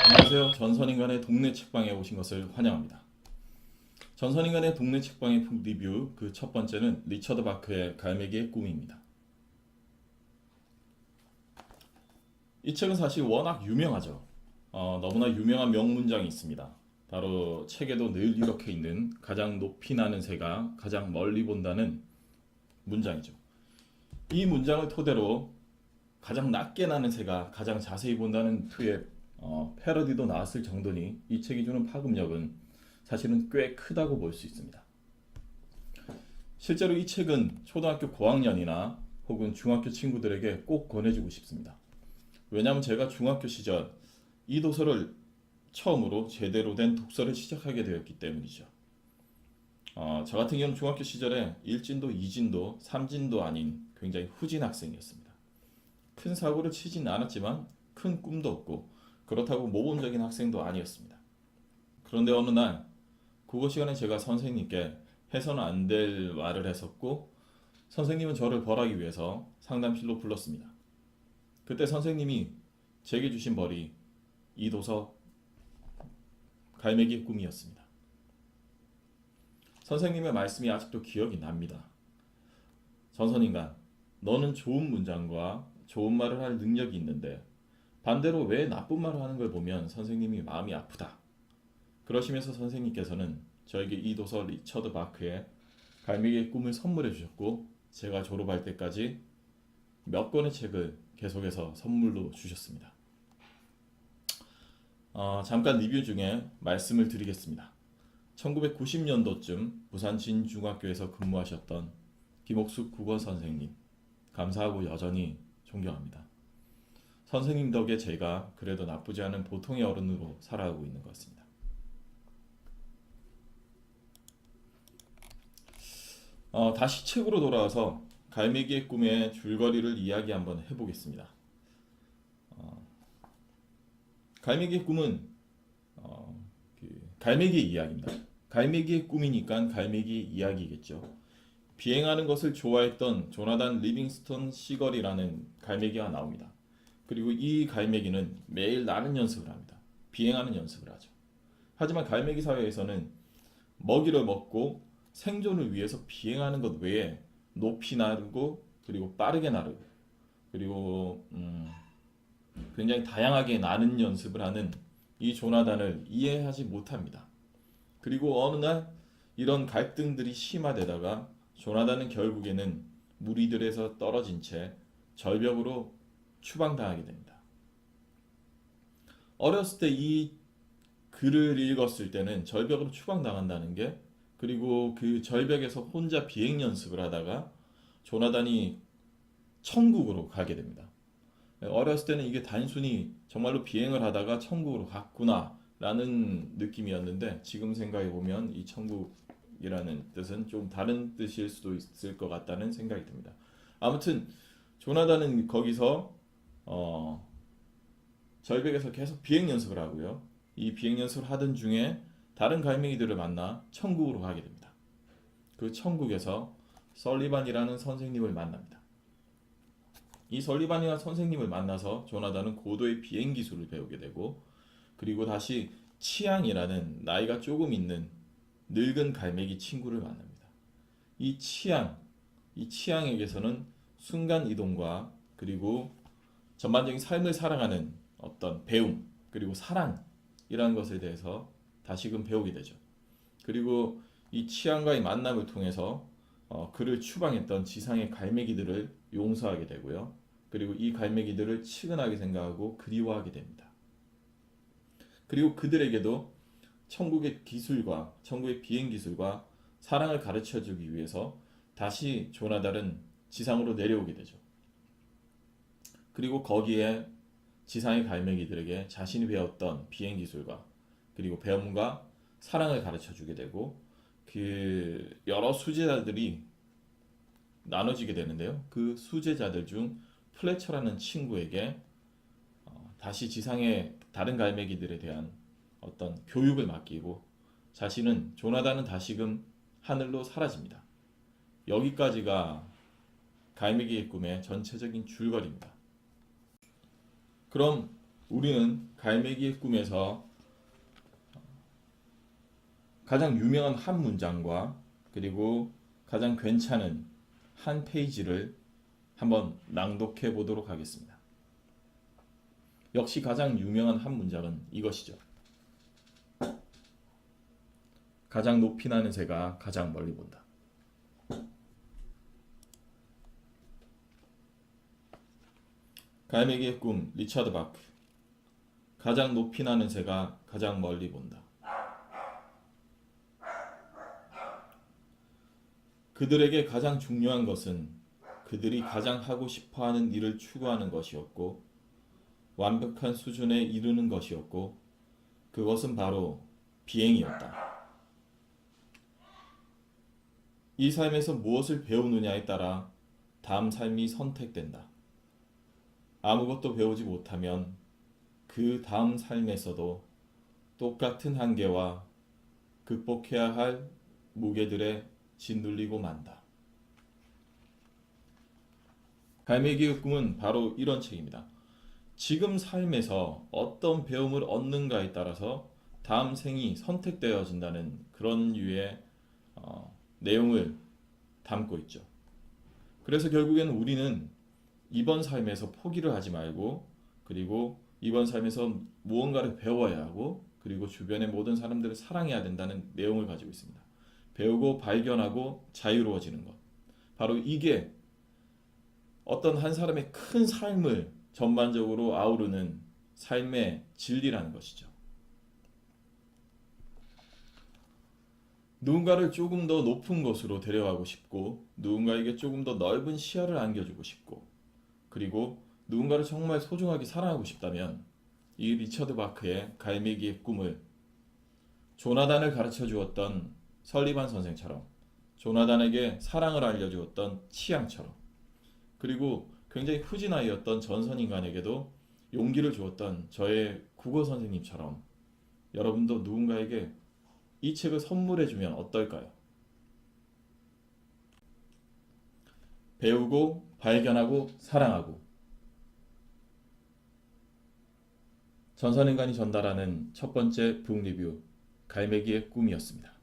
안녕하세요. 전선인간의 동네 책방에 오신 것을 환영합니다. 전선인간의 동네 책방의 리뷰 그 첫 번째는 리처드 바크의 갈매기의 꿈입니다. 이 책은 사실 워낙 유명하죠. 너무나 유명한 명문장이 있습니다. 바로 책에도 늘 이렇게 있는 가장 높이 나는 새가 가장 멀리 본다는 문장이죠. 이 문장을 토대로 가장 낮게 나는 새가 가장 자세히 본다는 투의 패러디도 나왔을 정도니 이 책이 주는 파급력은 사실은 꽤 크다고 볼 수 있습니다. 실제로 이 책은 초등학교 고학년이나 혹은 중학교 친구들에게 꼭 권해주고 싶습니다. 왜냐하면 제가 중학교 시절 이 도서를 처음으로 제대로 된 독서를 시작하게 되었기 때문이죠. 저 같은 경우는 중학교 시절에 1진도, 2진도, 3진도 아닌 굉장히 후진 학생이었습니다. 큰 사고를 치진 않았지만 큰 꿈도 없고 그렇다고 모범적인 학생도 아니었습니다. 그런데 어느 날 국어 시간에 제가 선생님께 해서는 안 될 말을 했었고 선생님은 저를 벌하기 위해서 상담실로 불렀습니다. 그때 선생님이 제게 주신 벌이 이 도서 갈매기의 꿈이었습니다. 선생님의 말씀이 아직도 기억이 납니다. 전선인간, 너는 좋은 문장과 좋은 말을 할 능력이 있는데 반대로 왜 나쁜 말을 하는 걸 보면 선생님이 마음이 아프다. 그러시면서 선생님께서는 저에게 이 도서 리처드 바크의 갈매기의 꿈을 선물해 주셨고 제가 졸업할 때까지 몇 권의 책을 계속해서 선물로 주셨습니다. 잠깐 리뷰 중에 말씀을 드리겠습니다. 1990년도쯤 부산 진중학교에서 근무하셨던 김옥숙 국어 선생님, 감사하고 여전히 존경합니다. 선생님 덕에 제가 그래도 나쁘지 않은 보통의 어른으로 살아가고 있는 것 같습니다. 다시 책으로 돌아와서 갈매기의 꿈의 줄거리를 이야기 한번 해보겠습니다. 갈매기의 꿈은 갈매기의 이야기입니다. 갈매기의 꿈이니까 갈매기 이야기겠죠. 비행하는 것을 좋아했던 조나단 리빙스턴 시걸이라는 갈매기가 나옵니다. 그리고 이 갈매기는 매일 나는 연습을 합니다. 비행하는 연습을 하죠. 하지만 갈매기 사회에서는 먹이를 먹고 생존을 위해서 비행하는 것 외에 높이 나르고 그리고 빠르게 나르고 그리고 굉장히 다양하게 나는 연습을 하는 이 조나단을 이해하지 못합니다. 그리고 어느 날 이런 갈등들이 심화되다가 조나단은 결국에는 무리들에서 떨어진 채 절벽으로 추방당하게 됩니다. 어렸을 때 이 글을 읽었을 때는 절벽으로 추방당한다는 게 그리고 그 절벽에서 혼자 비행 연습을 하다가 조나단이 천국으로 가게 됩니다. 어렸을 때는 이게 단순히 정말로 비행을 하다가 천국으로 갔구나 라는 느낌이었는데 지금 생각해 보면 이 천국이라는 뜻은 좀 다른 뜻일 수도 있을 것 같다는 생각이 듭니다. 아무튼 조나단은 거기서 절벽에서 계속 비행 연습을 하고요. 이 비행 연습을 하던 중에 다른 갈매기들을 만나 천국으로 가게 됩니다. 그 천국에서 설리반이라는 선생님을 만납니다. 이 설리반이라는 선생님을 만나서 조나단은 고도의 비행 기술을 배우게 되고 그리고 다시 치앙이라는 나이가 조금 있는 늙은 갈매기 친구를 만납니다. 이 치앙에게서는 순간 이동과 그리고 전반적인 삶을 살아가는 어떤 배움 그리고 사랑이라는 것에 대해서 다시금 배우게 되죠. 그리고 이 치앙과의 만남을 통해서 그를 추방했던 지상의 갈매기들을 용서하게 되고요. 그리고 이 갈매기들을 측은하게 생각하고 그리워하게 됩니다. 그리고 그들에게도 천국의 기술과 천국의 비행 기술과 사랑을 가르쳐 주기 위해서 다시 조나단은 지상으로 내려오게 되죠. 그리고 거기에 지상의 갈매기들에게 자신이 배웠던 비행 기술과 그리고 배움과 사랑을 가르쳐 주게 되고 그 여러 수제자들이 나눠지게 되는데요. 그 수제자들 중 플래처라는 친구에게 다시 지상의 다른 갈매기들에 대한 어떤 교육을 맡기고 자신은 조나단은 다시금 하늘로 사라집니다. 여기까지가 갈매기의 꿈의 전체적인 줄거리입니다. 그럼 우리는 갈매기의 꿈에서 가장 유명한 한 문장과 그리고 가장 괜찮은 한 페이지를 한번 낭독해 보도록 하겠습니다. 역시 가장 유명한 한 문장은 이것이죠. 가장 높이 나는 새가 가장 멀리 본다. 갈매기의 꿈, 리처드 바크. 가장 높이 나는 새가 가장 멀리 본다. 그들에게 가장 중요한 것은 그들이 가장 하고 싶어하는 일을 추구하는 것이었고 완벽한 수준에 이르는 것이었고 그것은 바로 비행이었다. 이 삶에서 무엇을 배우느냐에 따라 다음 삶이 선택된다. 아무것도 배우지 못하면 그 다음 삶에서도 똑같은 한계와 극복해야 할 무게들에 짓눌리고 만다. 갈매기의 꿈은 바로 이런 책입니다. 지금 삶에서 어떤 배움을 얻는가에 따라서 다음 생이 선택되어진다는 그런 유의 내용을 담고 있죠. 그래서 결국에는 우리는 이번 삶에서 포기를 하지 말고 그리고 이번 삶에서 무언가를 배워야 하고 그리고 주변의 모든 사람들을 사랑해야 된다는 내용을 가지고 있습니다. 배우고 발견하고 자유로워지는 것. 바로 이게 어떤 한 사람의 큰 삶을 전반적으로 아우르는 삶의 진리라는 것이죠. 누군가를 조금 더 높은 곳으로 데려가고 싶고 누군가에게 조금 더 넓은 시야를 안겨주고 싶고 그리고 누군가를 정말 소중하게 사랑하고 싶다면 이 리처드 바크의 갈매기의 꿈을 조나단을 가르쳐 주었던 설리반 선생처럼 조나단에게 사랑을 알려주었던 치앙처럼 그리고 굉장히 후진아이였던 전선인간에게도 용기를 주었던 저의 국어 선생님처럼 여러분도 누군가에게 이 책을 선물해주면 어떨까요? 배우고 발견하고 사랑하고 전선인간이 전달하는 첫 번째 북 리뷰 갈매기의 꿈이었습니다.